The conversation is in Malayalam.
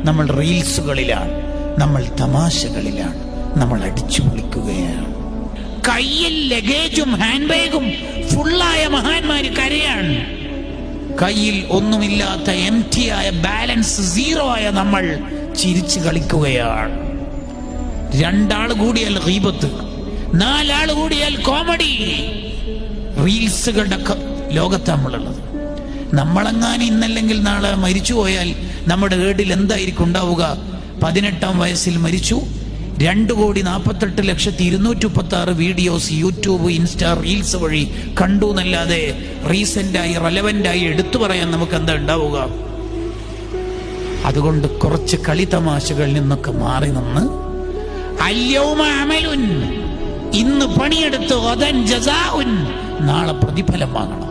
നമ്മൾ റീൽസുകളിലാണ്, നമ്മൾ തമാശകളിലാണ്, നമ്മൾ അടിച്ചു പൊളിക്കുകയാണ്. കയ്യിൽ ലഗേജും ഹാൻഡ് ബാഗും ഫുള്ളായ മഹാന്മാര് കരയാണ്. കയ്യിൽ ഒന്നുമില്ലാത്ത എംറ്റി ആയ, ബാലൻസ് സീറോ ആയ നമ്മൾ ചിരിച്ചു കളിക്കുകയാണ്. 2 ആൾ കൂടിയാൽ ഗീബത്ത്, 4 ആൾ കൂടിയാൽ കോമഡി. റീൽസുകളുടെ ലോകത്താണ് നമ്മളുള്ളത്. നമ്മളെങ്ങാനും ഇന്നല്ലെങ്കിൽ നാളെ മരിച്ചു പോയാൽ നമ്മുടെ ഏടിൽ എന്തായിരിക്കും ഉണ്ടാവുക? 18ാം വയസ്സിൽ മരിച്ചു, 2,48,236 വീഡിയോസ് യൂട്യൂബ്, ഇൻസ്റ്റാ, റീൽസ് വഴി കണ്ടു എന്നല്ലാതെ റീസെന്റായി റെലവെന്റായി എടുത്തു പറയാൻ നമുക്ക് എന്താ ഉണ്ടാവുക? അതുകൊണ്ട് കുറച്ച് കളി തമാശകളിൽ നിന്നൊക്കെ മാറി നിന്ന് അൽയൗമ അമലുൻ, ഇന്ന് പണിയെടുത്ത് ഗദൻ ജസാഉൻ, നാളെ പ്രതിഫലം വാങ്ങണം.